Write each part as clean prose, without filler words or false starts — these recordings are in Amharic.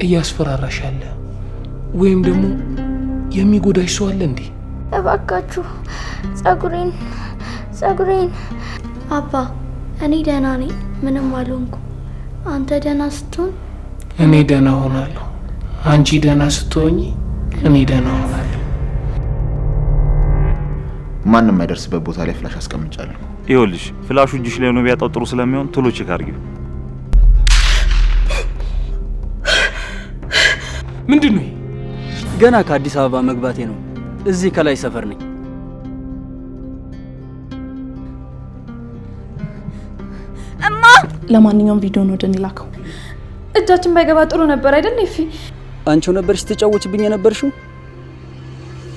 እያስፈራራሽ አለ ወይም ደግሞ የሚጎዳሽ ሰው አለ እንዴ? እባካችሁ ጸጉሬን አባ እኔ ደህና ነኝ፣ ምንም አልሆንኩም። አንተ ደህና ስትሆን እኔ ደህና ሆናለሁ። አንቺ ደህና ስትሆኚ እኔ ደህና ሆናለሁ። ማንም አይደርስበት ቦታ ላይ ፍላሽ አስቀምጫለሁ። ይኸውልሽ ፍላሹ እጅሽ ላይ ነው ቢያጣው ጥሩ ስለሚሆን ቶሎ ቼክ አድርጊው። ምንድነው? ገና ከአዲስ አበባ መግባቴ ነው። እዚህ ከላይ ሰፈር ነኝ። እማ ለማንኛውም ቪዲዮን ወደ እኔ ላከው። እጃችን ባይገባ ጥሩ ነበር አይደል? ይፊ አንቺው ነበርሽ ተጫወችብኝ የነበርሽው።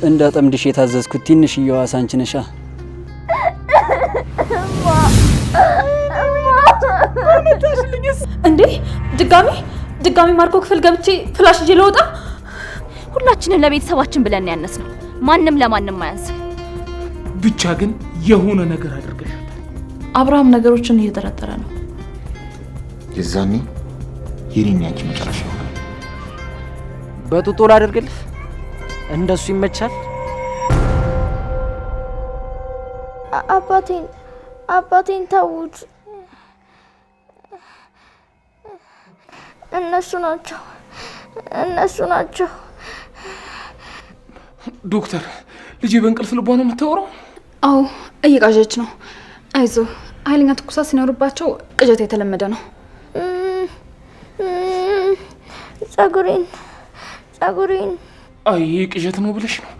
እንዳጠምድሽ የታዘዝኩት ትንሽዬዋ አንቺ ነሻ። እንዴ ድጋሚ ማርኮ ክፍል ገብቼ ፍላሽ ይዤ ልወጣ? ሁላችንም ለቤተሰባችን ብለን ያነስ ነው። ማንም ለማንም አያንስም። ብቻ ግን የሆነ ነገር አድርገሻል። አብርሃም ነገሮችን እየተረጠረ ነው። የዛኔ የኔና ያንቺ መጨረሻ ይሆናል። በጡጦ ላድርግልህ? እንደሱ ይመቻል? አባቴን ተውት። እነሱ ናቸው። ዶክተር ልጄ በእንቅልፍ ልቧ ነው የምታወራው? አዎ እየቃዠች ነው። አይዞ ኃይለኛ ትኩሳት ሲኖርባቸው ቅዠት የተለመደ ነው። ጸጉሬን አይ ቅዠት ነው ብለሽ ነው?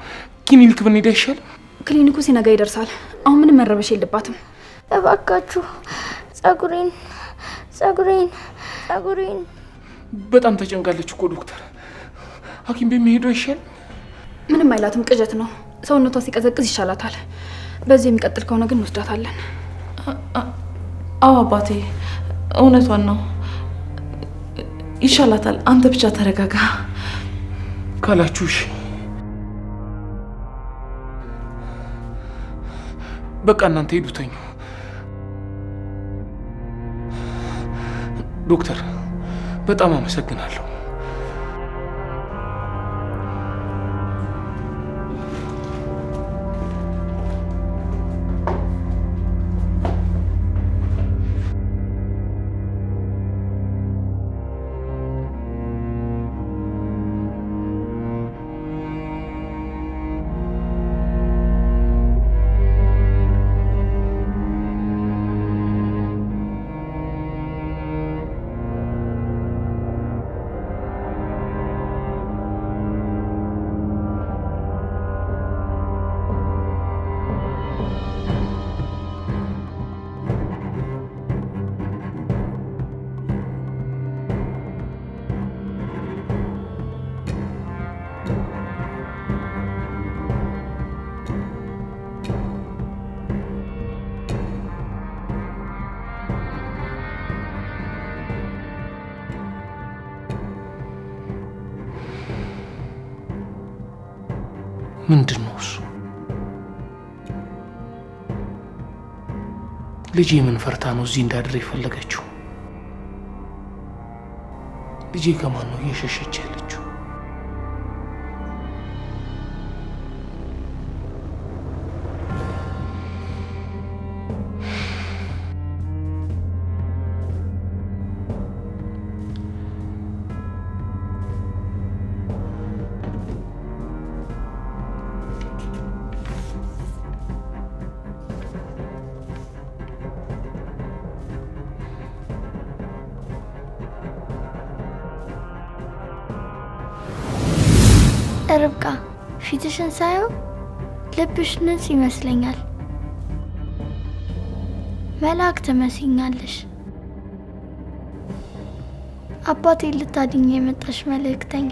ክሊኒክ ብንሄድ አይሻልም? ክሊኒኩ ሲነጋ ይደርሳል። አሁን ምንም መረበሽ የለባትም። እባካችሁ ጸጉሬን በጣም ተጨንቃለች እኮ ዶክተር። ሐኪም ቤት መሄዱ አይሻልም? ምንም አይላትም፣ ቅዠት ነው። ሰውነቷ ሲቀዘቅዝ ይሻላታል። በዚህ የሚቀጥል ከሆነ ግን እንወስዳታለን። አዎ አባቴ እውነቷን ነው፣ ይሻላታል። አንተ ብቻ ተረጋጋ ካላችሁሽ በቃ እናንተ ሄዱ ተኙ። ዶክተር በጣም አመሰግናለሁ። ምንድን ነው እሱ? ልጄ ምን ፈርታ ነው እዚህ እንዳድር የፈለገችው? ልጄ ከማን ነው እየሸሸች ያለችው? ርብቃ ፊትሽን ሳየው ልብሽ ንጹህ ይመስለኛል። መልአክ ትመስኛለሽ። አባቴ ልታድኝ የመጣሽ መልእክተኛ።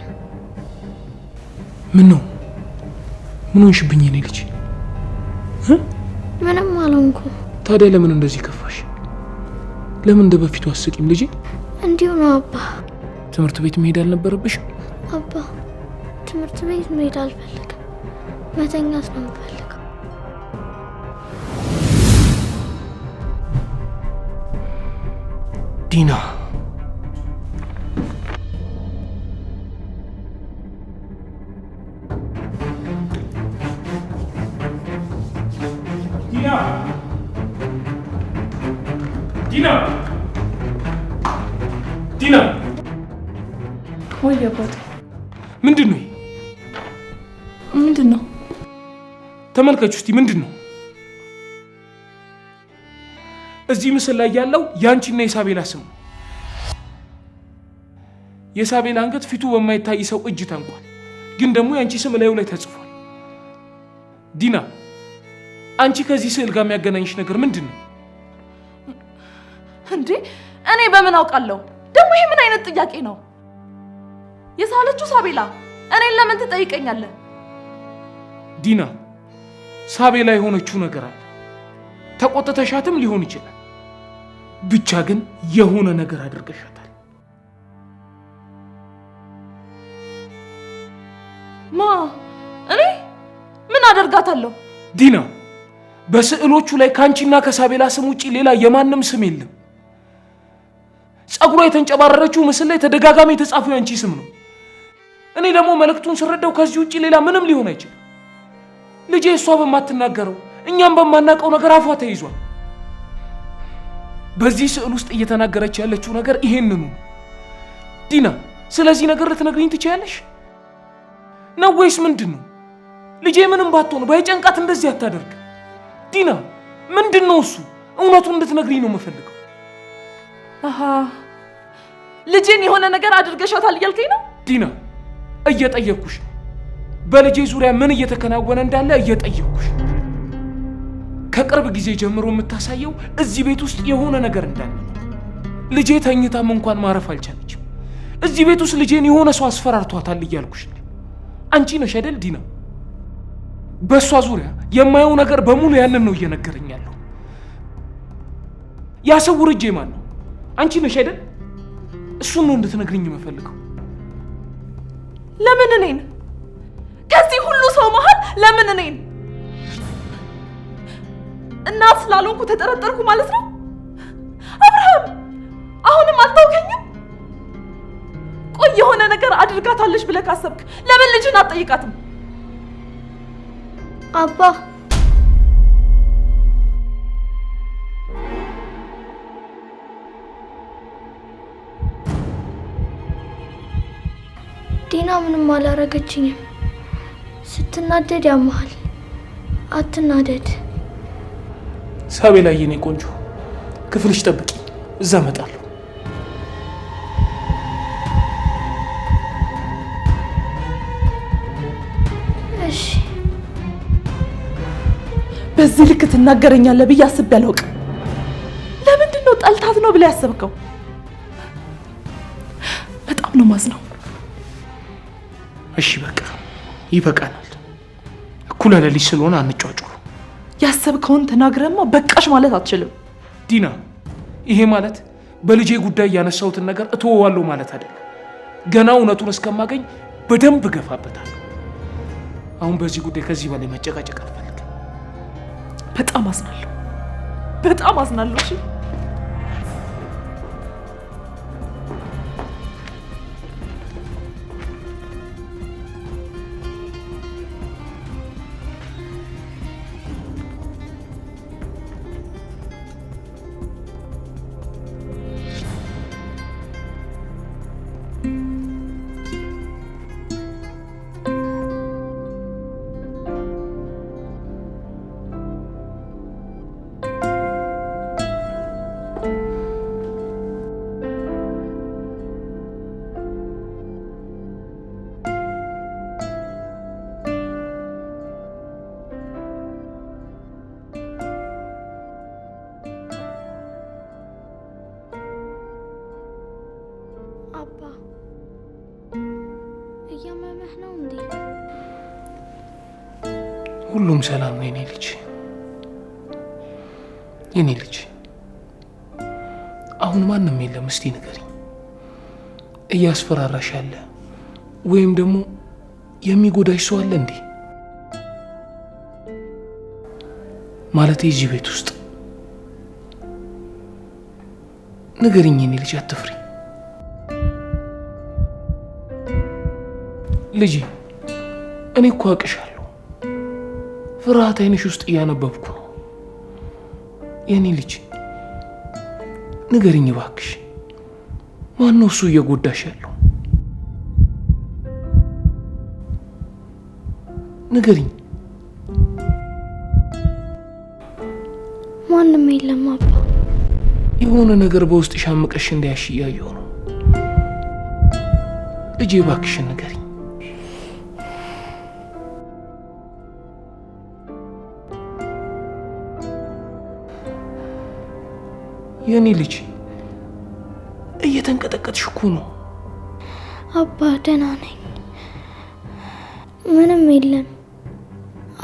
ምን ነው? ምን ሆንሽብኝ የኔ ልጅ? ምንም አልሆንኩም። ታዲያ ለምን እንደዚህ ከፋሽ? ለምን እንደ በፊቱ አስቂም ልጄ? እንዲሁ ነው አባ። ትምህርት ቤት መሄድ አልነበረብሽም? አባ ትምህርት ቤት መሄድ አልፈልግም፣ መተኛት ነው የምፈልገው። ዲና ዲና ዲና ወይ አባቴ ምንድን ነው? ምንድን ነው? ተመልከቹ እስቲ ምንድን ነው? እዚህ ምስል ላይ ያለው ያንቺና የሳቤላ ስም ነው። የሳቤላ አንገት ፊቱ በማይታይ ሰው እጅ ታንቋል፣ ግን ደግሞ ያንቺ ስም ላዩ ላይ ተጽፏል። ዲና አንቺ ከዚህ ስዕል ጋር የሚያገናኝሽ ነገር ምንድን ነው? እንዴ እኔ በምን አውቃለሁ? ደግሞ ይሄ ምን አይነት ጥያቄ ነው? የሳለችው ሳቤላ እኔን ለምን ትጠይቀኛለህ? ዲና ሳቤላ የሆነችው ነገር አለ። ተቆጥተሻትም ሊሆን ይችላል፣ ብቻ ግን የሆነ ነገር አድርገሻታል። ማ እኔ ምን አደርጋታለሁ? ዲና በስዕሎቹ ላይ ካንቺና ከሳቤላ ስም ውጪ ሌላ የማንም ስም የለም። ጸጉሯ የተንጨባረረችው ምስል ላይ ተደጋጋሚ የተጻፈው ያንቺ ስም ነው። እኔ ደግሞ መልእክቱን ስረዳው ከዚህ ውጪ ሌላ ምንም ሊሆን አይችልም። ልጄ እሷ በማትናገረው እኛም በማናውቀው ነገር አፏ ተይዟል። በዚህ ስዕል ውስጥ እየተናገረች ያለችው ነገር ይሄንኑ ነው። ዲና ስለዚህ ነገር ልትነግሪኝ ትችያለሽ ነው ወይስ ምንድን ነው? ልጄ ምንም ባትሆን ባይጨንቃት እንደዚህ አታደርግ። ዲና ምንድን ነው እሱ? እውነቱን እንድትነግሪኝ ነው የምፈልገው። አሃ ልጄን የሆነ ነገር አድርገሻታል እያልከኝ ነው? ዲና እየጠየቅኩሽ ነው። በልጄ ዙሪያ ምን እየተከናወነ እንዳለ እየጠየቅኩሽ ነው። ከቅርብ ጊዜ ጀምሮ የምታሳየው እዚህ ቤት ውስጥ የሆነ ነገር እንዳለ ነው። ልጄ ተኝታም እንኳን ማረፍ አልቻለችም። እዚህ ቤት ውስጥ ልጄን የሆነ ሰው አስፈራርቷታል እያልኩሽ ነው። አንቺ ነሽ አይደል ዲና? በእሷ ዙሪያ የማየው ነገር በሙሉ ያንን ነው እየነገረኝ ያለው። ያሰውር እጄ ማን ነው? አንቺ ነሽ አይደል? እሱን ነው እንድትነግሪኝ የምፈልገው። ለምን እኔን? ከዚህ ሁሉ ሰው መሃል ለምን እኔን? እናት ስላልሆንኩ ተጠረጠርኩ ማለት ነው? አብርሃም አሁንም አልታውከኝም? ቆይ የሆነ ነገር አድርጋታለሽ ብለህ ካሰብክ ለምን ልጅን አትጠይቃትም? አባ ዲና ምንም አላረገችኝም። ስትናደድ ያመሃል። አትናደድ። ሳቤላ የኔ ቆንጆ ክፍልሽ ጠብቂ፣ እዛ እመጣለሁ። እሺ። በዚህ ልክ ትናገረኛለህ ብዬ አስቤ አላውቅም። ለምንድን ነው ጠልታት ነው ብለህ ያሰብከው? በጣም ነው ማዝነው። እሺ በቃ ይበቃናል። እኩለ ሌሊት ስለሆነ አንጫጫው። ያሰብከውን ተናግረማ በቃሽ ማለት አትችልም። ዲና ይሄ ማለት በልጄ ጉዳይ ያነሳሁትን ነገር እተወዋለሁ ማለት አይደለም። ገና እውነቱን እስከማገኝ በደንብ ገፋበታለሁ። አሁን በዚህ ጉዳይ ከዚህ በላይ መጨቃጨቅ አልፈልግም። በጣም አዝናለሁ፣ በጣም አዝናለሁ። እሺ አባ እያመመህ ነው እንዴ? ሁሉም ሰላም ነው የኔ ልጅ፣ የኔ ልጅ። አሁን ማንም የለም። እስቲ ንገሪኝ፣ እያስፈራራሽ ያለ ወይም ደግሞ የሚጎዳሽ ሰው አለ እንዴ? ማለቴ እዚህ ቤት ውስጥ ንገሪኝ የኔ ልጅ፣ አትፍሪ ልጄ። እኔ እኮ አውቅሻለሁ። ፍርሃት ዓይንሽ ውስጥ እያነበብኩ ነው የኔ ልጅ። ንገሪኝ እባክሽ፣ ማነው እሱ እየጎዳሽ ያለው? ንገሪኝ። ማንም የለም አባ። የሆነ ነገር በውስጥ ሻምቀሽ እንዳያሽ እያየሁ ነው። ልጄ እባክሽን ንገሪኝ። የኔ ልጅ እየተንቀጠቀጥሽ እኮ ነው። አባ ደህና ነኝ፣ ምንም የለም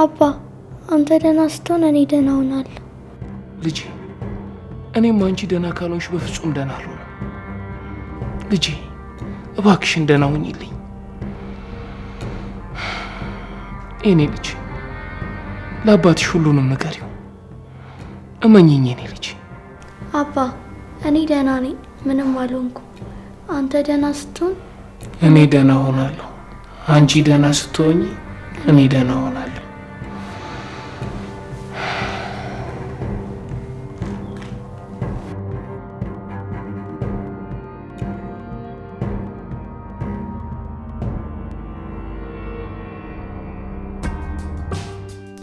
አባ። አንተ ደህና ስትሆን እኔ ደህና ሆናለሁ። ልጄ እኔም አንቺ ደህና ካልሆንሽ በፍጹም ደህና አልሆንም። ልጄ እባክሽን ደህና ሁኚልኝ። የኔ ልጅ ለአባትሽ ሁሉንም ንገሪው፣ እመኚኝ የኔ ልጅ። አባ እኔ ደህና ነኝ፣ ምንም አልሆንኩም። አንተ ደህና ስትሆን እኔ ደህና ሆናለሁ። አንቺ ደህና ስትሆኚ እኔ ደህና ሆናለሁ።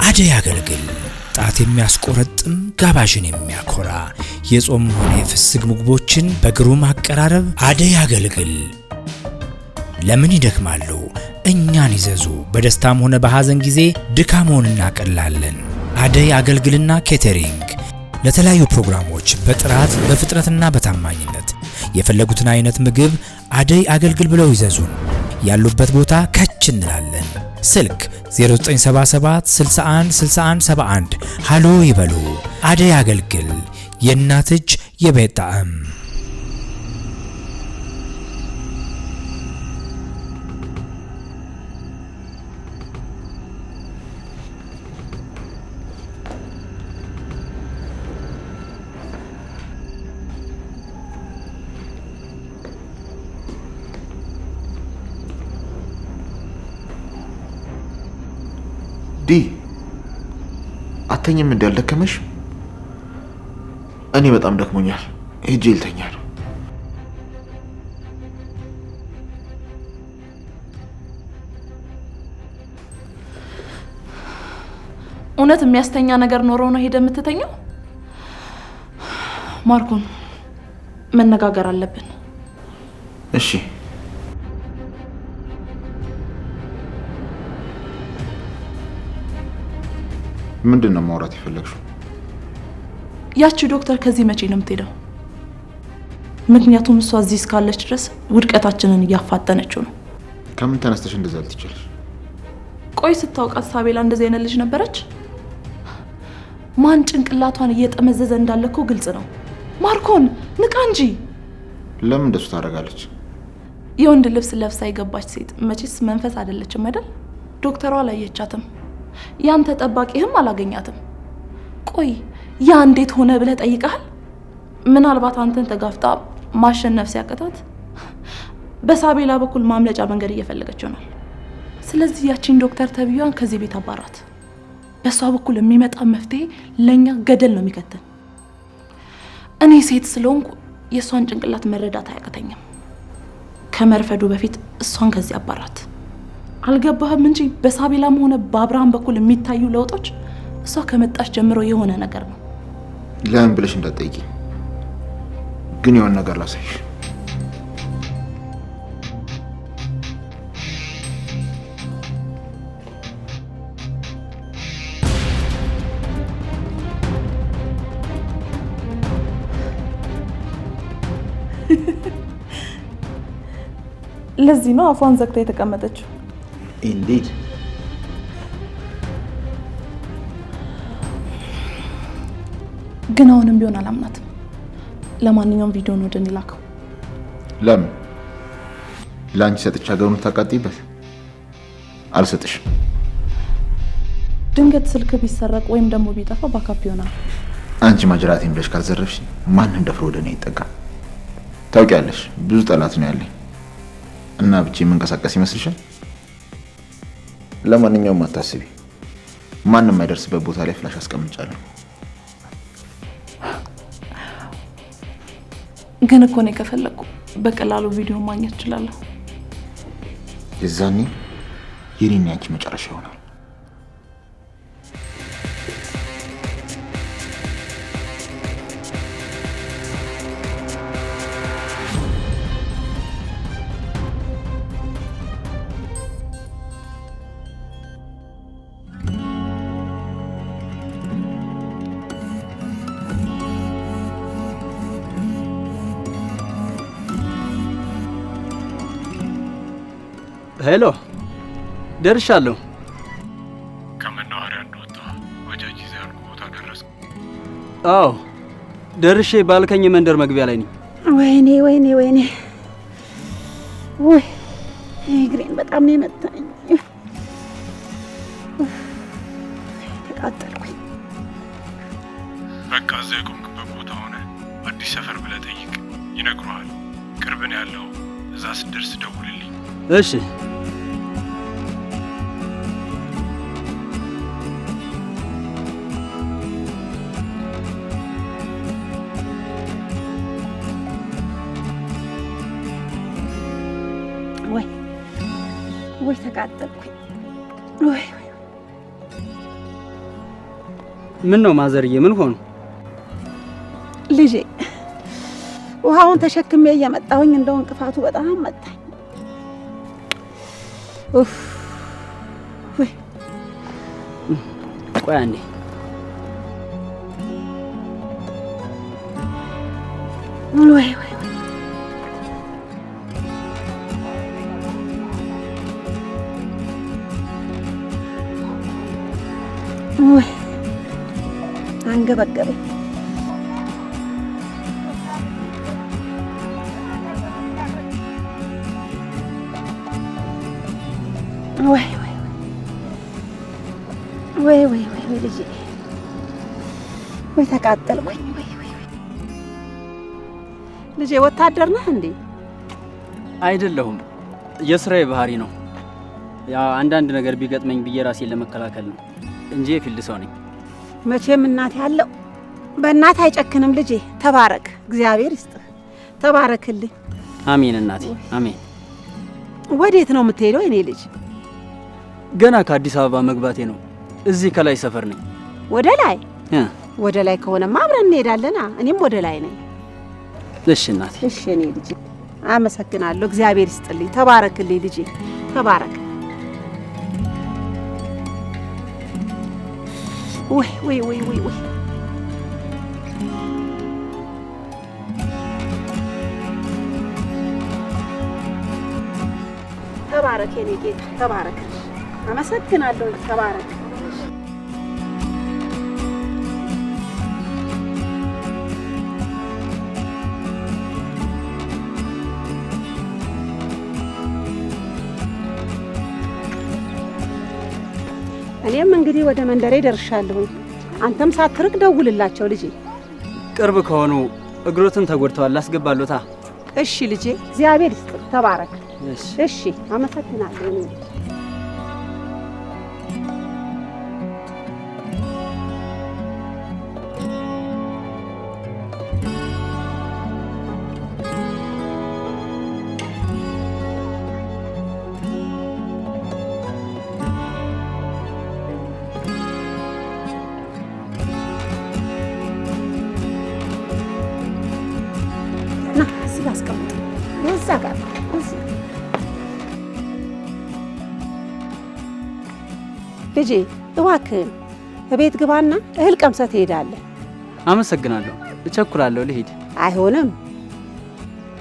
አደይ አገልግል ጣት የሚያስቆረጥም ጋባዥን የሚያኮራ የጾም ሆነ የፍስግ ምግቦችን በግሩም አቀራረብ አደይ አገልግል። ለምን ይደክማሉ? እኛን ይዘዙ። በደስታም ሆነ በሐዘን ጊዜ ድካሞን እናቀላለን። አደይ አገልግልና ኬተሪንግ ለተለያዩ ፕሮግራሞች በጥራት በፍጥነትና በታማኝነት የፈለጉትን አይነት ምግብ አደይ አገልግል ብለው ይዘዙን። ያሉበት ቦታ ከች እንላለን። ስልክ 0977 61 61 71 ሃሎ ይበሉ። አደይ አገልግል የእናት እጅ የቤት ጣዕም። ዲ አተኝም እንዳልደከመሽ? እኔ በጣም ደክሞኛል፣ ሄጄ ልተኛ ነው። እውነት የሚያስተኛ ነገር ኖሮ ነው ሄደ የምትተኛው? ማርኮን መነጋገር አለብን። እሺ ምንድን ነው ማውራት የፈለግሽው? ያቺ ዶክተር ከዚህ መቼ ነው የምትሄደው? ምክንያቱም እሷ እዚህ እስካለች ድረስ ውድቀታችንን እያፋጠነችው ነው። ከምን ተነስተሽ እንደዛ ልትችልሽ? ቆይ ስታውቃት ሳቤላ እንደዚህ አይነት ልጅ ነበረች? ማን ጭንቅላቷን እየጠመዘዘ እንዳለ እኮ ግልጽ ነው። ማርኮን ንቃ እንጂ። ለምን እንደሱ ታደርጋለች? የወንድ ልብስ ለብሳ የገባች ሴት መቼስ መንፈስ አይደለችም አይደል? ዶክተሯ አላየቻትም። ያንተ ጠባቂህም አላገኛትም። ቆይ ያ እንዴት ሆነ ብለህ ጠይቀሃል? ምናልባት አንተን ተጋፍጣ ማሸነፍ ሲያቀታት በሳቤላ በኩል ማምለጫ መንገድ እየፈለገች ይሆናል። ስለዚህ ያቺን ዶክተር ተብያዋን ከዚህ ቤት አባራት። በሷ በኩል የሚመጣ መፍትሄ ለኛ ገደል ነው የሚከተን። እኔ ሴት ስለሆንኩ የሷን ጭንቅላት መረዳት አያቅተኝም። ከመርፈዱ በፊት እሷን ከዚህ አባራት። አልገባህም እንጂ በሳቤላም ሆነ በአብርሃም በኩል የሚታዩ ለውጦች እሷ ከመጣች ጀምሮ የሆነ ነገር ነው። ለምን ብለሽ እንዳትጠይቂ፣ ግን የሆነ ነገር ላሳይሽ። ለዚህ ነው አፏን ዘግታ የተቀመጠችው። ኢንዲድ ግን አሁንም ቢሆን አላምናትም። ለማንኛውም ቪዲዮን ወደ እኔ ላከው። ለምን? ለአንቺ ሰጥቼ ሀገሩን ታቃጥይበት? አልሰጥሽም። ድንገት ስልክ ቢሰረቅ ወይም ደግሞ ቢጠፋ ባካፕ ይሆናል። አንቺ ማጅራቴን ብለሽ ካልዘረፍሽ ማንም ደፍሮ ወደ እኔ አይጠጋም። ታውቂያለሽ፣ ብዙ ጠላት ነው ያለኝ እና ብቻ የምንቀሳቀስ ይመስልሻል? ለማንኛውም አታስቢ፣ ማንም የማይደርስበት ቦታ ላይ ፍላሽ አስቀምጫለሁ። ግን እኮ ነው ከፈለኩ በቀላሉ ቪዲዮ ማግኘት እችላለሁ። የዛኔ የኔና ያንቺ መጨረሻ ይሆናል። ሄሎ፣ ደርሻለሁ። ከመናኸሪያ እንደወጣ ባጃጅ ይዘህ ያልኩህ ቦታ ደረስክ? አዎ ደርሼ ባልከኝ መንደር መግቢያ ላይ ነኝ። ወይኔ ወይኔ ወይኔ፣ ወይ እግሬን በጣም ነው የመታኝ። ተቃጠልኩኝ። በቃ እዛ የቆምክበት ቦታ ሆነ አዲስ ሰፈር ብለህ ጠይቅ፣ ይነግሩሃል። ቅርብ ነው ያለው። እዛ ስትደርስ ደውልልኝ። እሺ። ወይ ተቃጠልኩኝ። ወይ ምን ነው ማዘርዬ፣ ምን ሆኑ? ልጄ ውሃውን ተሸክሜ እየመጣሁኝ እንደው እንቅፋቱ በጣም መታኝ። ኡፍ ወይ ቆይ አንዴ። ወይ ወይ ወይ አንገበገበኝ። ወይ ወይ ወይ ወይ ወይ ልጄ ወይ ተቃጠልኩኝ። ወይ ወይ ልጄ ወታደር ነህ እንዴ? አይደለሁም፣ የስራዬ ባህሪ ነው። ያ አንዳንድ ነገር ቢገጥመኝ ብዬ ራሴን ለመከላከል ነው እንጂ የፊልድ ሰው ነኝ። መቼም እናት ያለው በእናት አይጨክንም ልጄ። ተባረክ፣ እግዚአብሔር ይስጥህ። ተባረክልኝ። አሜን እናቴ፣ አሜን። ወዴት ነው የምትሄደው የኔ ልጅ? ገና ከአዲስ አበባ መግባቴ ነው። እዚህ ከላይ ሰፈር ነኝ። ወደ ላይ? ወደ ላይ ከሆነማ አብረን እንሄዳለን። እኔም ወደ ላይ ነኝ። እሺ እናቴ። እሺ የኔ ልጅ አመሰግናለሁ። እግዚአብሔር ይስጥልኝ። ተባረክልኝ ልጄ፣ ተባረክ። ወይ ወይ ወይ ወይ ወይ ተባረክ የኔ ጌታ፣ ተባረክ። አመሰግናለሁ። ተባረክ። እኔም እንግዲህ ወደ መንደሬ ደርሻለሁ። አንተም ሳትርቅ ደውልላቸው ልጄ። ቅርብ ከሆኑ እግሮትን ተጎድተዋል፣ ላስገባሎታ። እሺ ልጄ፣ እግዚአብሔር ይስጥህ። ተባረክ። እሺ እሺ፣ አመሰግናለሁ። አስቀምጥ። እዛ ጋር ልጄ፣ እባክህን እቤት ግባና እህል ቀምሰህ ትሄዳለህ። አመሰግናለሁ። እቸኩላለሁ፣ ልሂድ። አይሆንም፣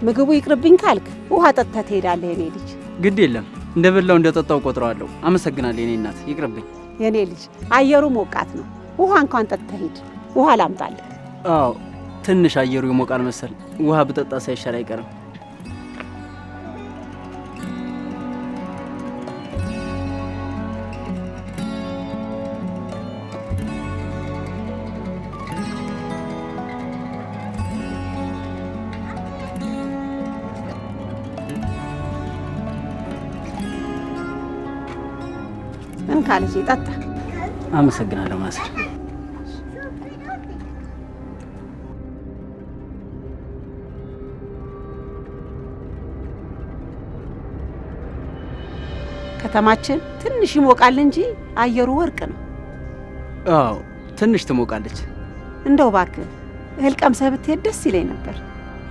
ምግቡ ይቅርብኝ ካልክ ውሃ ጠጥተህ ትሄዳለህ የኔ ልጅ። ግድ የለም፣ እንደበላው እንደጠጣው ቆጥረዋለሁ። አመሰግናለሁ የኔ እናት፣ ይቅርብኝ። የኔ ልጅ አየሩ ሞቃት ነው፣ ውሃ እንኳን ጠጥተህ ሂድ። ውሃ ላምጣልህ? አዎ ትንሽ አየሩ ይሞቃል መሰል። ውሃ ብጠጣ ሳይሻል አይቀርም። እንካ ልጄ ጠጣ። አመሰግናለሁ ማዘር። ከተማችን ትንሽ ይሞቃል እንጂ አየሩ ወርቅ ነው። አዎ ትንሽ ትሞቃለች። እንደው እባክህ እህል ቀምሰህ ብትሄድ ደስ ይለኝ ነበር።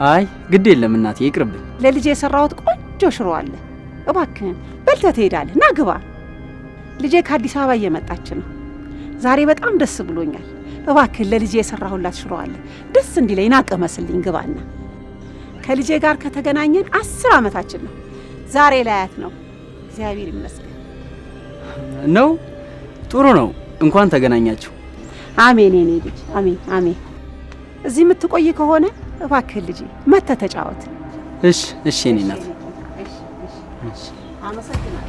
አይ ግድ የለም እናቴ ይቅርብኝ። ለልጄ የሰራሁት ቆንጆ ሽሮ አለ። እባክህን በልተህ ትሄዳለህ። ና ግባ። ልጄ ከአዲስ አበባ እየመጣች ነው። ዛሬ በጣም ደስ ብሎኛል። እባክህን ለልጄ የሰራሁላት ሽሮ አለ። ደስ እንዲለኝ ና ቀመስልኝ። ግባና ከልጄ ጋር ከተገናኘን 10 ዓመታችን ነው። ዛሬ ላያት ነው። እግዚአብሔር ይመስገን ነው። ጥሩ ነው። እንኳን ተገናኛችሁ። አሜን የኔ ልጅ አሜን አሜን። እዚህ የምትቆይ ከሆነ እባክህ ልጄ መተህ ተጫወት። እሺ እሺ የኔ እናት። እሺ አመሰግናለሁ።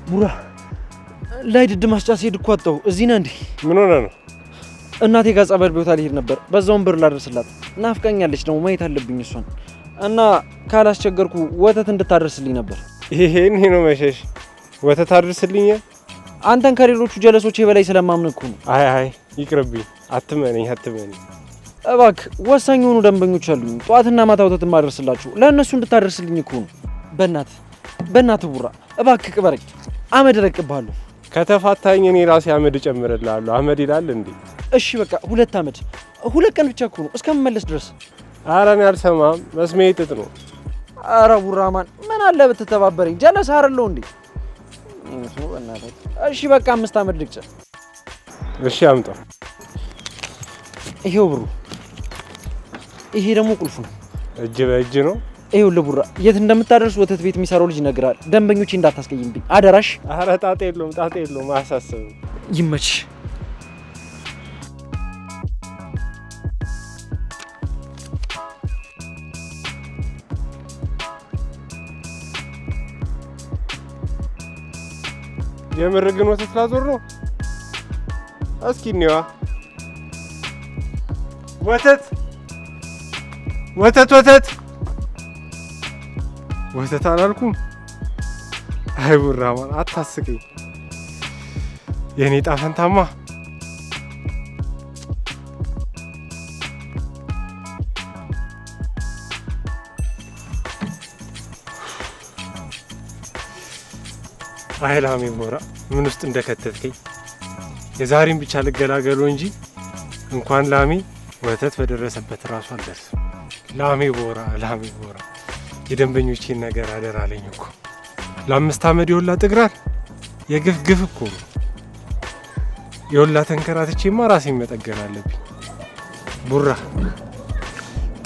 ቡራ ላይ ድድ ማስጫ ሲሄድ እኮ አጣሁ። እዚህ ነህ እንዴ? ምን ሆነ ነው? እናቴ ጋር ጸበል ቦታ ልሄድ ነበር። በዛውም ብር ላደርስላት። ናፍቀኛለች ደግሞ ማየት አለብኝ እሷን እና ካላስቸገርኩ ወተት እንድታደርስልኝ ነበር። ይሄን ነው መሸሽ? ወተት አድርስልኝ? አንተን ከሌሎቹ ጀለሶቼ በላይ ስለማምን እኮ ነው። አይ ይቅርብኝ። አትመነኝ። እባክህ ወሳኝ የሆኑ ደንበኞች አሉኝ። ጧትና ማታ ወተት ማደርስላችሁ ለእነሱ እንድታደርስልኝ እኮ ነው። በእናትህ ቡራ እባክህ ቅበረኝ። አመድ እረቅብሃለሁ። ከተፋታኝ እኔ ራሴ አመድ እጨምርልሃለሁ። አመድ ይላል እንዴ? እሺ በቃ 2 አመድ 2 ቀን ብቻ እኮ ነው እስከምመለስ ድረስ። ኧረ እኔ አልሰማም። መስሜ ጥጥ ነው። ኧረ ቡራማን ምን አለ ብትተባበረኝ። ጀለስ አይደለሁ እንዴ? እሺ በቃ 5 አመድ ልቅጨ። እሺ አምጣው። ይሄው ብሩ። ይሄ ደግሞ ቁልፉ ነው። እጅ በእጅ ነው። ይኸውልህ ቡራ የት እንደምታደርስ ወተት ቤት የሚሰራው ልጅ ይነግራል። ደንበኞቼ እንዳታስቀይምብኝ አደራሽ። ኧረ ጣጣ የለውም አያሳስብም። ይመች። የምር ግን ወተት ላዞር ነው። እስኪ እንየዋ። ወተት አላልኩም። አይ ቡራማን አታስቀኝ። የኔ ጣፈንታማ አይላሜ ሞራ ምን ውስጥ እንደከተትከኝ። የዛሬን ብቻ ልገላገሉ እንጂ እንኳን ላሜ ወተት በደረሰበት ራሱ አልደርስም። ላሜ ቦራ የደንበኞቼን ነገር አደራ አለኝ እኮ። ለ5 ዓመት የወላ ጥግራር የግፍ ግፍ እኮ ነው። የወላ ተንከራትቼማ ራሴን መጠገን አለብኝ። ቡራ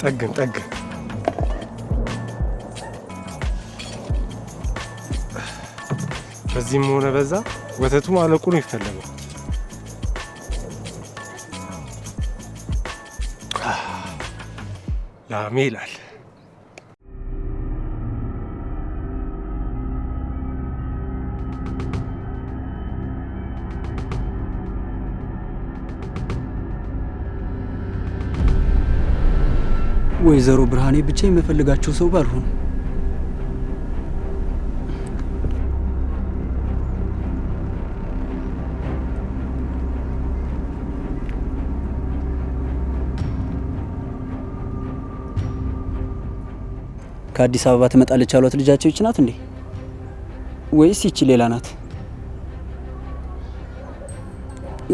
ጠግን ጠግን። በዚህም ሆነ በዛ ወተቱ ማለቁ ነው ይፈለገው። ላሜ ይላል። ወይዘሮ ብርሃኔ ብቻ የምፈልጋቸው ሰው ባልሆኑ። ከአዲስ አበባ ትመጣለች ያሏት ልጃቸው ይች ናት እንዴ? ወይስ ይቺ ሌላ ናት?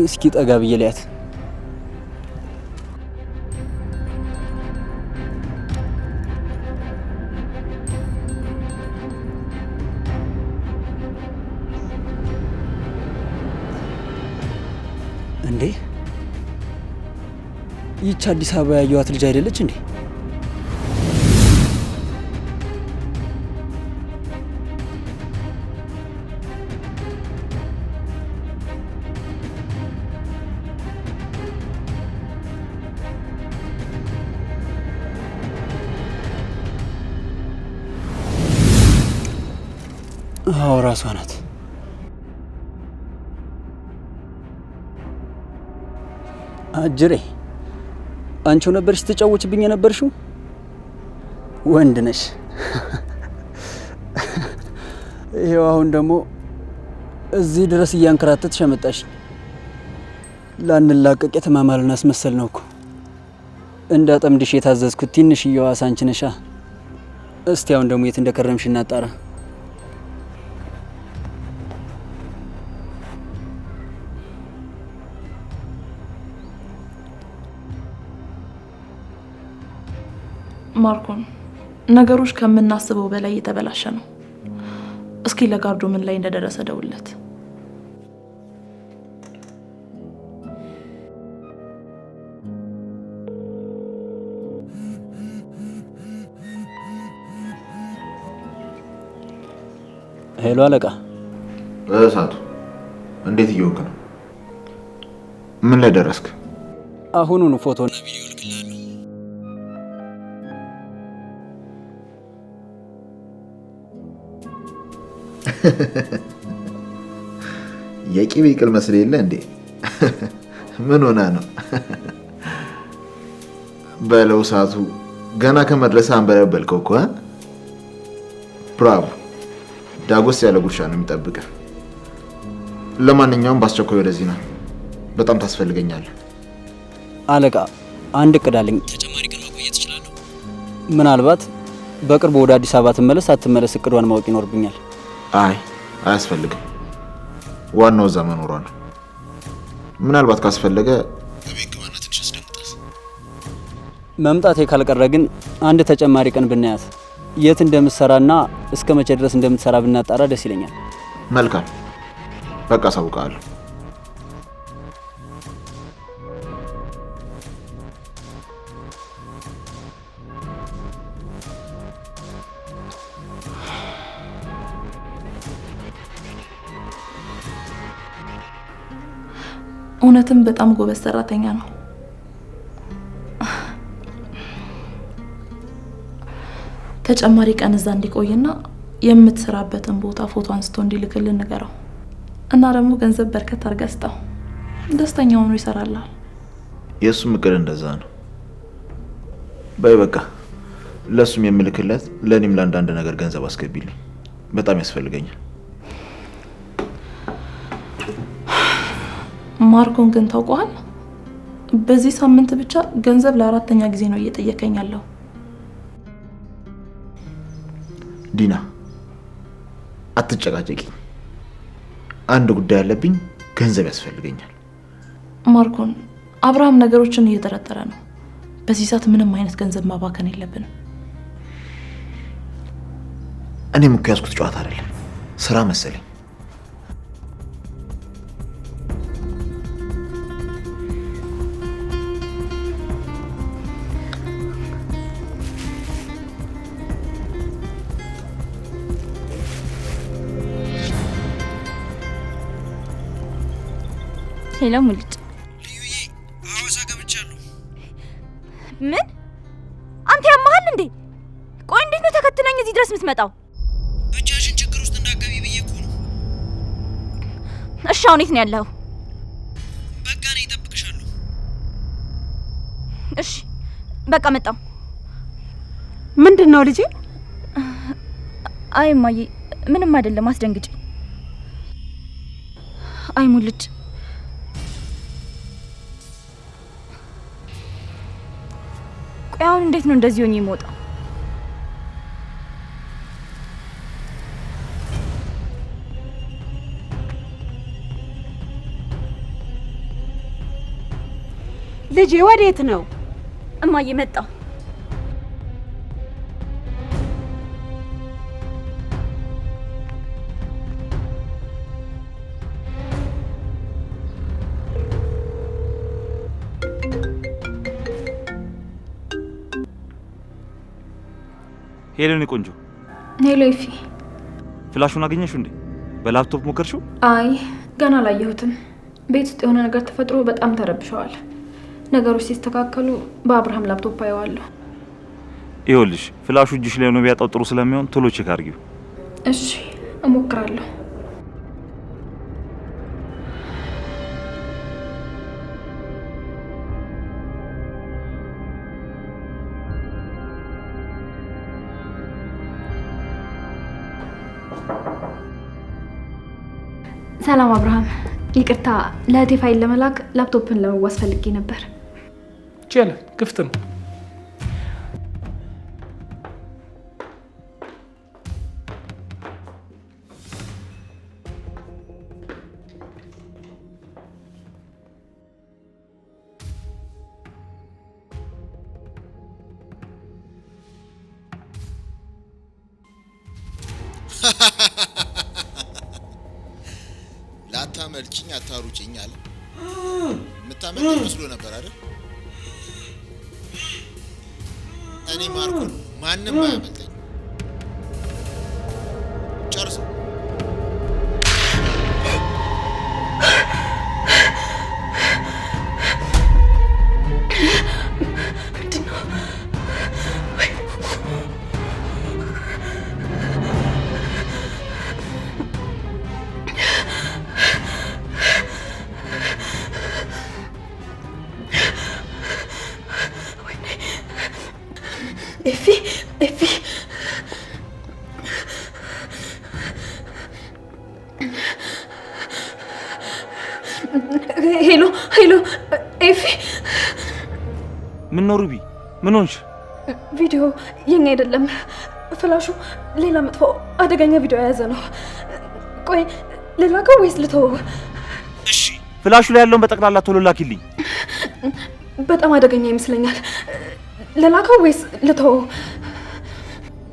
እስኪ ጠጋ ብዬ ልያት። እንዴ ይች አዲስ አበባ ያየዋት ልጅ አይደለች እንዴ? አዎ ራሷ ናት። አጅሬ አንቺው ነበርሽ ትጫወችብኝ የነበርሽው? ወንድ ነሽ። ይሄው አሁን ደግሞ እዚህ ድረስ እያንከራተትሽ አመጣሽ። ላንላቀቅ የተማማልን አስመሰል ነው እኮ። እንዳጠምድሽ የታዘዝኩት ትንሽዬዋ አንቺ ነሻ። እስቲ አሁን ደግሞ የት እንደከረምሽ እናጣራ። ማርኮን ነገሮች ከምናስበው በላይ የተበላሸ ነው። እስኪ ለጋርዶ ምን ላይ እንደደረሰ ደውለት። ሄሎ አለቃ። እሳቱ እንዴት እየወቅ ነው? ምን ላይ ደረስክ? አሁኑኑ ፎቶና ቪዲዮ ልክልሃለሁ። የቂቤ ቅል መስል የለ እንዴ? ምን ሆና ነው? በለው እሳቱ ገና ከመድረስ አንበለበልከው እኮ። ብራቮ! ዳጎስ ያለ ጉርሻ ነው የሚጠብቅ። ለማንኛውም በአስቸኳይ ወደዚህ ነው። በጣም ታስፈልገኛለህ። አለቃ አንድ እቅድ አለኝ። ተጨማሪ ቀን ማቆየት እችላለሁ? ምናልባት በቅርቡ ወደ አዲስ አበባ ትመለስ አትመለስ እቅዷን ማወቅ ይኖርብኛል። አይ አያስፈልግም። ዋናው እዛ መኖሯ ነው። ምናልባት ካስፈለገ ከቤት ግባና ትንሽ አስደምጣት። መምጣቴ ካልቀረ ግን አንድ ተጨማሪ ቀን ብናያት፣ የት እንደምትሰራና እስከ መቼ ድረስ እንደምትሰራ ብናጣራ ደስ ይለኛል። መልካም፣ በቃ አሳውቃለሁ። እውነትም በጣም ጎበዝ ሰራተኛ ነው። ተጨማሪ ቀን እዛ እንዲቆይና የምትሰራበትን ቦታ ፎቶ አንስቶ እንዲልክልን ንገረው እና ደግሞ ገንዘብ በርከት አድርገህ ስጠው። ደስተኛ ሆኖ ይሰራላል። የእሱም እቅድ እንደዛ ነው። በይ በቃ ለእሱም የምልክለት ለእኔም ለአንዳንድ ነገር ገንዘብ አስገቢልኝ፣ በጣም ያስፈልገኛል። ማርኮን ግን ታውቀዋል? በዚህ ሳምንት ብቻ ገንዘብ ለ4ኛ ጊዜ ነው እየጠየቀኝ ያለው። ዲና አትጨቃጨቂ። አንድ ጉዳይ አለብኝ፣ ገንዘብ ያስፈልገኛል። ማርኮን አብርሃም ነገሮችን እየተረጠረ ነው። በዚህ ሰዓት ምንም አይነት ገንዘብ ማባከን የለብንም። እኔም እኮ ያዝኩት ጨዋታ አይደለም። ስራ መሰለኝ። ሄሎ ሙልጭ። ልዩዬ ሐዋሳ ገብቻለሁ። ምን? አንተ ያማሃል እንዴ? ቆይ እንዴት ነው ተከትለኝ እዚህ ድረስ የምትመጣው? ብቻሽን ችግር ውስጥ እንዳትገቢ ብዬ እኮ ነው። እሺ አሁን የት ነው ያለኸው? በቃ እኔ እጠብቅሻለሁ። እሺ በቃ መጣሁ። ምንድን ነው ልጄ? አይ እማዬ ምንም አይደለም፣ አስደንግጬ። አይ ሙልጭ ቆይ አሁን እንዴት ነው እንደዚህ ሆኜ የምወጣው? ልጄ ወዴት ነው? እማዬ መጣሁ። ሄሎኒ ቆንጆ። ሄሎ ይፊ፣ ፍላሹን አገኘሽው እንዴ? በላፕቶፕ ሞከርሽው? አይ ገና አላየሁትም። ቤት ውስጥ የሆነ ነገር ተፈጥሮ በጣም ተረብሸዋል። ነገሮች ሲስተካከሉ በአብርሃም ላፕቶፕ አየዋለሁ። ይኸውልሽ ፍላሹ እጅሽ ላይ ነው ቢያጣው ጥሩ ስለሚሆን ቶሎ ቼክ አድርጊው። እሺ እሞክራለሁ። ሰላም አብርሃም፣ ይቅርታ ለእህቴ ፋይል ለመላክ ላፕቶፕን ለመዋስ ፈልጌ ነበር። ይቻላል፣ ክፍት ነው። ላታመልጭኝ አታሩጭኝ አለ። የምታመልጭኝ መስሎ ነበር አይደል? እኔ ማርኮ ማንም አያመልጠኝ። ጨርሰው። ኤፊ ሄሎ ኤፊ። ምን ነው ሩቢ? ምን ሆንሽ? ቪዲዮ የኛ አይደለም። ፍላሹ ሌላ መጥፎ አደገኛ ቪዲዮ የያዘ ነው። ቆይ ልላከው ወይስ ልተወው? እሺ ፍላሹ ላይ ያለውን በጠቅላላ ቶሎ ላኪልኝ። በጣም አደገኛ ይመስለኛል። ልላከው ወይስ ልተወው?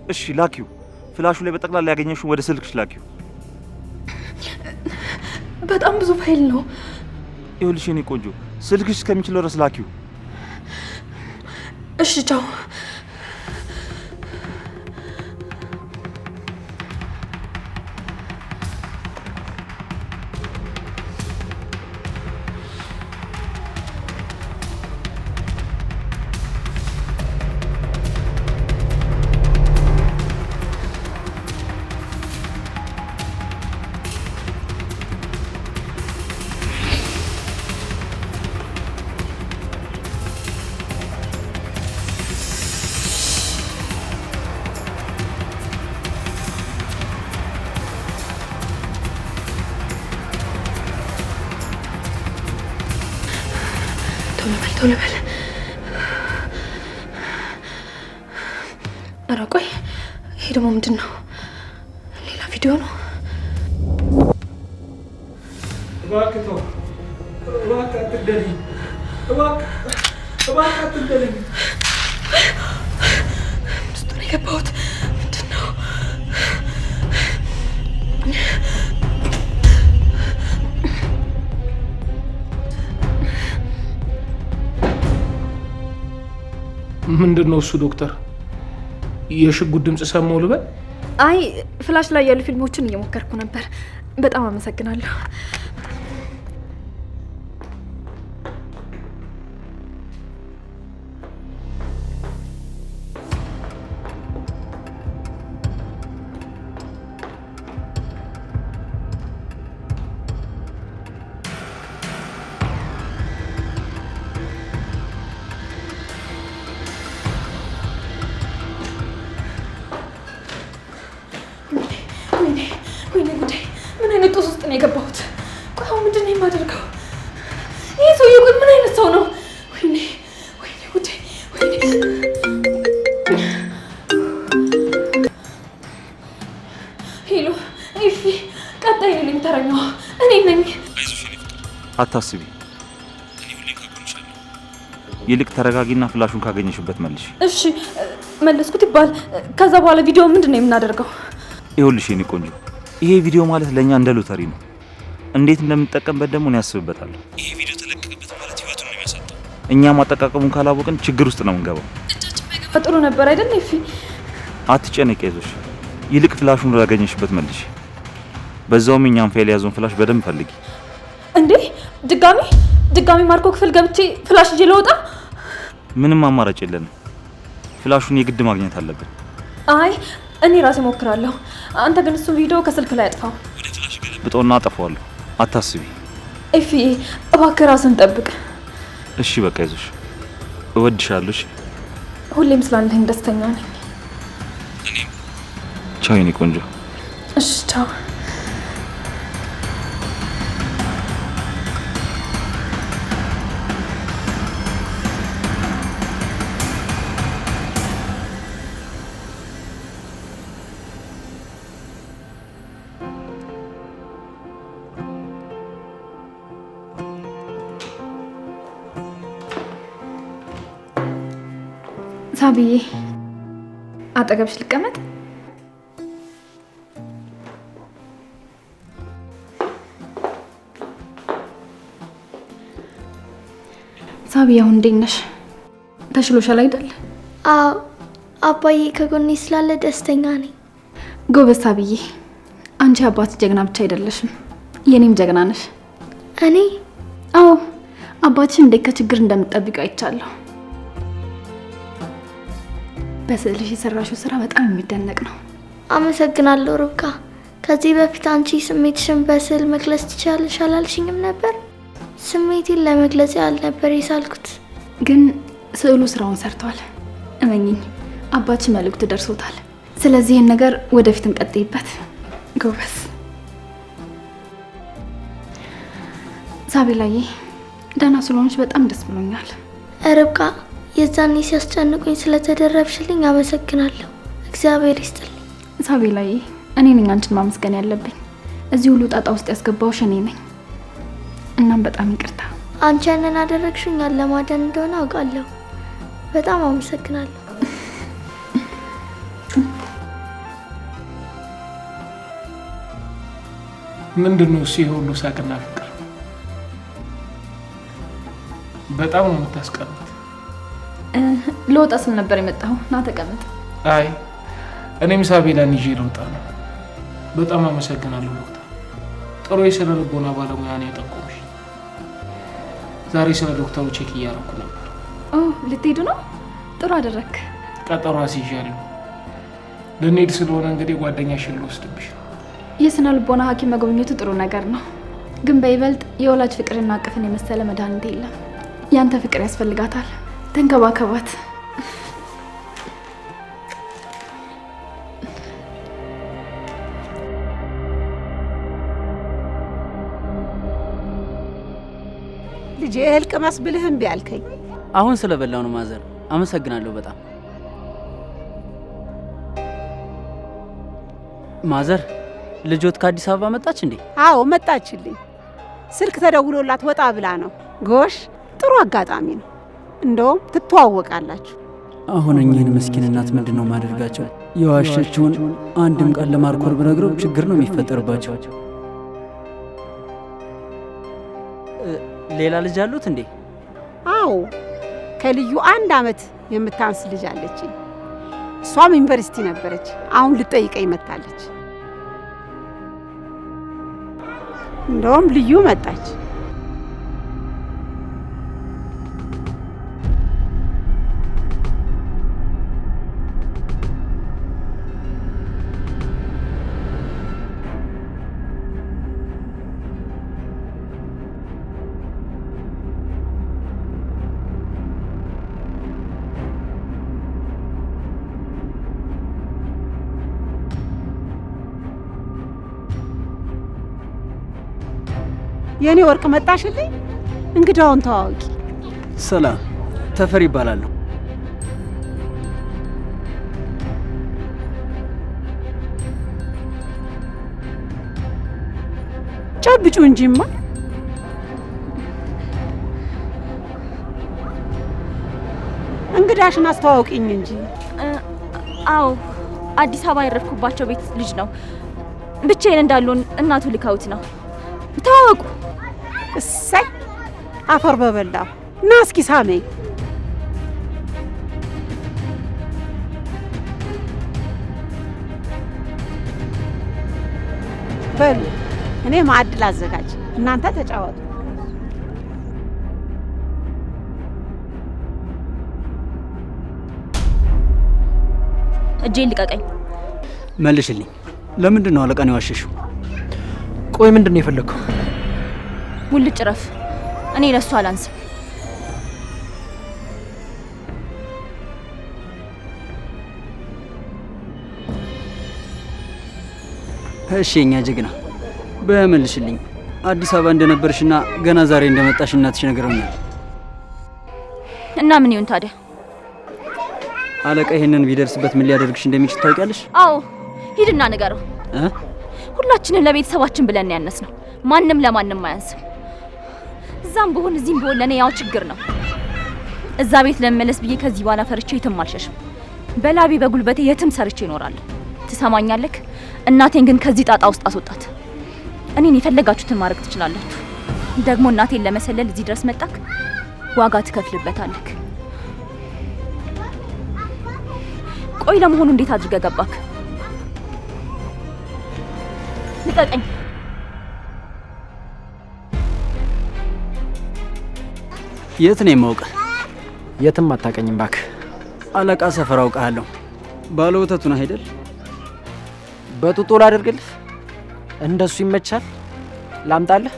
እሺ ላኪው። ፍላሹ ላይ በጠቅላላ ያገኘሽው ወደ ስልክሽ ላኪው። በጣም ብዙ ፋይል ነው። ይኸውልሽ የኔ ቆንጆ ስልክሽ እስከሚችለው ድረስ ላኪው። እሺ ቻው። ቶሎ በል። ኧረ ቆይ ይሄ ደግሞ ምንድን ነው? ሌላ ቪዲዮ ነው። እባክህ ተው፣ እባክህ አትግደለኝ፣ እባክህ አትግደለኝ። ውስጥ ነው የገባሁት። ምንድን ነው? ምንድን ነው እሱ ዶክተር? የሽጉጥ ድምፅ ሰማሁ ልበል? አይ ፍላሽ ላይ ያሉ ፊልሞችን እየሞከርኩ ነበር። በጣም አመሰግናለሁ። ወይኔ ጉዴ! ምን አይነት ጦስ ውስጥ ነው የገባሁት? ቆይ አሁን ምንድን ነው የማደርገው? ይሄ ሰውዬ ቆይ ምን አይነት ሰው ነው? ወይኔ ጉዴ! ሄሎ ኢፊ፣ ቀጣይ ነኝ ተረኛዋ እኔ ነኝ። አታስቢ፣ ይልቅ ተረጋጊና ፍላሹን ካገኘሽበት መልሽ። እሺ መለስኩት ይባል። ከዛ በኋላ ቪዲዮ ምንድን ነው የምናደርገው? ይኸውልሽ የኔ ቆንጆ፣ ይሄ ቪዲዮ ማለት ለእኛ እንደ ሎተሪ ነው። እንዴት እንደምንጠቀምበት ደግሞ እኔ ያስብበታለሁ። ይሄ ቪዲዮ ተለቀቀበት ማለት ህይወቱን ነው የሚያሳጣው። እኛም አጠቃቀሙን ካላወቅን ችግር ውስጥ ነው የምንገባው። ጥሩ ነበር አይደል ኢፊ? አትጨነቂ፣ አይዞሽ። ይልቅ ፍላሹን ላገኘሽበት መልሽ። በዛውም እኛም ፋይል ያዘውን ፍላሽ በደንብ ፈልጊ። እንዴ ድጋሚ ማርኮ ክፍል ገብቼ ፍላሽ ይዤ ልወጣ? ምንም አማራጭ የለንም። ፍላሹን የግድ ማግኘት አለብን። አይ እኔ ራሴ ሞክራለሁ። አንተ ግን እሱን ቪዲዮ ከስልክ ላይ አጥፋው። ወደ ፍላሽ ገለብጠውና አጠፋዋለሁ። አታስቢ ኤፊ፣ እባክህ ራስን ጠብቅ። እሺ በቃ ይዞሽ፣ እወድሻለሁ። ሁሌም ስላለኝ ደስተኛ ነኝ። እኔም። ቻው የኔ ቆንጆ። እሺ ቻው። ሳቢዬ አጠገብሽ ልቀመጥ? ሳቢዬ አሁን እንዴት ነሽ? ተሽሎሻል አይደል? አዎ አባዬ ከጎኔ ስላለ ደስተኛ ነኝ። ጎበዝ ሳቢዬ፣ አንቺ አባት ጀግና ብቻ አይደለሽም፣ የኔም ጀግና ነሽ። እኔ? አዎ አባትሽ እንዴት ከችግር እንደምትጠብቂው አይቻለሁ። በስዕልሽ የሰራሽው ስራ በጣም የሚደነቅ ነው። አመሰግናለሁ ርብቃ። ከዚህ በፊት አንቺ ስሜትሽን በስዕል መግለጽ ትችያለሽ አላልሽኝም ነበር? ስሜቴን ለመግለጽ ያህል ነበር የሳልኩት። ግን ስዕሉ ስራውን ሰርቷል። እመኚኝ፣ አባትሽ መልእክቱ ደርሶታል። ስለዚህ ይህን ነገር ወደፊት እንቀጥይበት። ጎበዝ ሳቤላዬ፣ ደህና ስለሆንሽ በጣም ደስ ብሎኛል። ርብቃ፣ የዛኔ ሲያስጨንቁኝ ስለተደረብሽልኝ አመሰግናለሁ። እግዚአብሔር ይስጥልኝ። ሳቤላዬ፣ እኔ ነኝ አንቺን ማመስገን ያለብኝ። እዚህ ሁሉ ጣጣ ውስጥ ያስገባሁሽ እኔ ነኝ። እናም በጣም ይቅርታ። አንቺ ያንን አደረግሽኝ ለማዳን እንደሆነ አውቃለሁ። በጣም አመሰግናለሁ። ምንድነው እሱ ሁሉ ሳቅና ፍቅር? በጣም ነው የምታስቀኑት። ልወጣ ስል ነበር የመጣሁ። ና ተቀመጥ። አይ እኔም ሳቤላን ይዤ ልወጣ ነው። በጣም አመሰግናለሁ ዶክተር። ጥሩ የስነ ልቦና ባለሙያ ነው የጠቆምሽ። ዛሬ ስለ ዶክተሩ ቼክ እያደረኩ ነበር። ልትሄዱ ነው? ጥሩ አደረክ። ቀጠሮ አስይዣለሁ። ልንሄድ ስለሆነ እንግዲህ ጓደኛሽን ልወስድብሽ ነው። የስነ ልቦና ሐኪም መጎብኘቱ ጥሩ ነገር ነው፣ ግን በይበልጥ የወላጅ ፍቅርና አቅፍን የመሰለ መድኃኒት የለም። ያንተ ፍቅር ያስፈልጋታል። ተንከባከባት። ልጄ እህል ቅመስ ብልህ እምቢ አልከኝ። አሁን ስለበላው ነው ማዘር። አመሰግናለሁ በጣም ማዘር። ልጆት ከአዲስ አበባ መጣች እንዴ? አዎ መጣችልኝ። ስልክ ተደውሎላት ወጣ ብላ ነው። ጎሽ ጥሩ አጋጣሚ ነው። እንደውም ትተዋወቃላችሁ። አሁን እኚህን ምስኪን እናት ምንድን ነው ማደርጋቸው? የዋሸችውን አንድም ቃል ለማርኮር ብነግረው ችግር ነው የሚፈጠርባቸው። ሌላ ልጅ አሉት እንዴ? አዎ ከልዩ 1 ዓመት የምታንስ ልጅ አለች። እሷም ዩኒቨርሲቲ ነበረች። አሁን ልጠይቀኝ መጣለች። እንደውም ልዩ መጣች። የኔ ወርቅ መጣሽልኝ። እንግዳውን ተዋወቂ። ሰላም፣ ተፈሪ ይባላለሁ። ጨብጩ እንጂማ። እንግዳሽን አስተዋውቂኝ እንጂ። አዎ አዲስ አበባ ያረፍኩባቸው ቤት ልጅ ነው። ብቻዬን እንዳልሆን እናቱ ልካውት ነው። ተዋወቁ። እሰይ አፈር በበላው። ና እስኪ ሳመኝ። በሉ እኔ ማዕድ ላዘጋጅ፣ እናንተ ተጫወቱ። እጄን ልቀቀኝ። መልሽልኝ። ለምንድን ነው አለቃን የዋሸሽው? ቆይ ምንድን ነው የፈለግከው? ሙልጭ ረፍ። እኔ ለሱ አላንስም። እሺ የኛ ጀግና በመልሽልኝ። አዲስ አበባ እንደነበርሽና ገና ዛሬ እንደመጣሽ እናትሽ ነግረውኛል። እና ምን ይሁን ታዲያ? አለቃ ይሄንን ቢደርስበት ምን ሊያደርግሽ እንደሚችል ታውቂያለሽ? አዎ ሂድና ንገረው። ሁላችንም ለቤተሰባችን ብለን ያነስ ነው። ማንም ለማንም አያንስም። እዛም በሆን እዚህም በሆን ለኔ ያው ችግር ነው። እዛ ቤት ለመመለስ ብዬ ከዚህ በኋላ ፈርቼ የትም አልሸሽም። በላቤ በጉልበቴ የትም ሰርቼ እኖራለሁ። ትሰማኛለህ? እናቴን ግን ከዚህ ጣጣ ውስጥ አስወጣት። እኔን የፈለጋችሁትን ማድረግ ትችላላችሁ። ደግሞ እናቴን ለመሰለል እዚህ ድረስ መጣክ፣ ዋጋ ትከፍልበታለህ። ቆይ ለመሆኑ እንዴት አድርገህ ገባክ? ልቀቀኝ። የት ነው የማውቀህ? የትም አታውቀኝም እባክህ። አለቃ ሰፈር አውቃለሁ። ባለ ወተቱ ነህ አይደል? በጡጦ ላደርግልህ? እንደሱ ይመቻል? ላምጣልህ?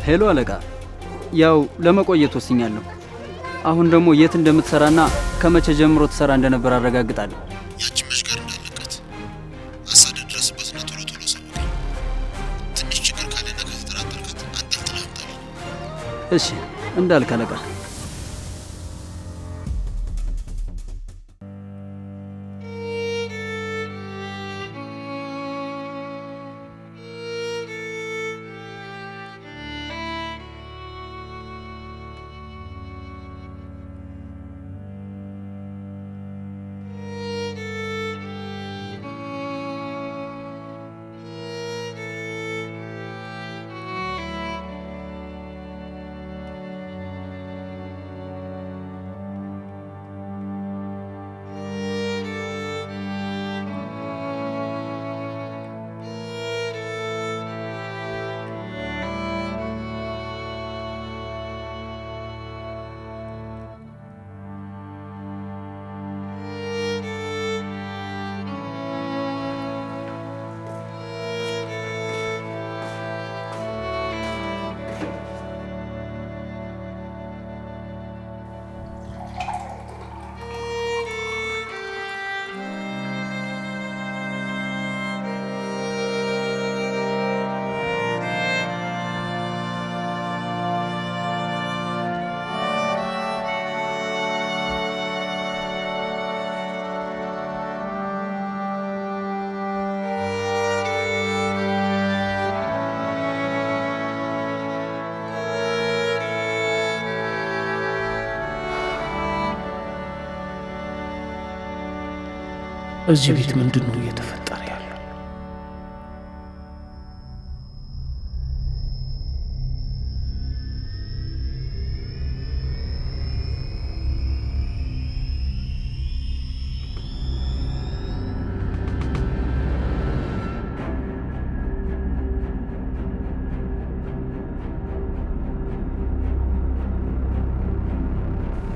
ሄሎ አለቃ፣ ያው ለመቆየት ወስኛለሁ። አሁን ደግሞ የት እንደምትሰራና ከመቼ ጀምሮ ትሰራ እንደነበር አረጋግጣለሁ። ያቺን መች ጋር እንዳለበት አሳደ ድረስበትና ቶሎ ቶሎ ሰውልኝ። ትንሽ ችግር ካለና ከተጠራጠርካት አንጠልጥለህ አምጣልኝ። እሺ እንዳልክ አለቃ። እዚህ ቤት ምንድን ነው እየተፈጠረ ያለው?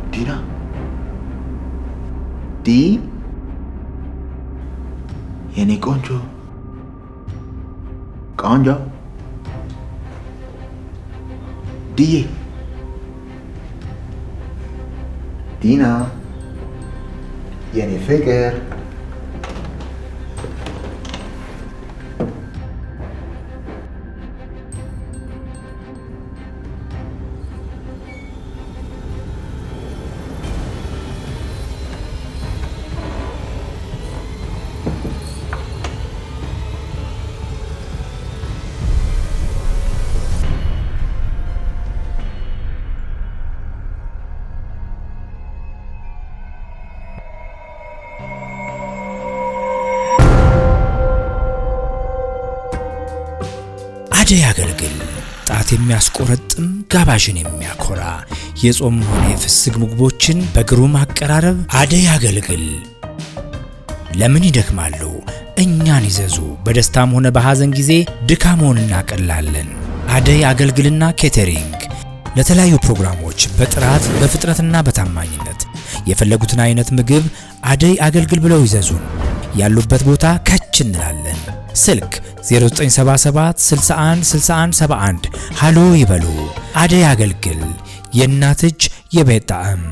ዲና የኔ ቆንጆ ዲዬ ዲና የኔ ፍቅር አደይ አገልግል ጣት የሚያስቆረጥም ጋባዥን የሚያኮራ የጾም ሆነ የፍስግ ምግቦችን በግሩም አቀራረብ አደይ አገልግል። ለምን ይደክማሉ? እኛን ይዘዙ። በደስታም ሆነ በሐዘን ጊዜ ድካሞን እናቀላለን። አደይ አገልግልና ኬተሪንግ ለተለያዩ ፕሮግራሞች በጥራት በፍጥነትና በታማኝነት የፈለጉትን አይነት ምግብ አደይ አገልግል ብለው ይዘዙን። ያሉበት ቦታ ከች እንላለን። ስልክ 0977 61 61 71 ሃሎ ይበሉ። አደይ አገልግል የእናት እጅ የቤት ጣዕም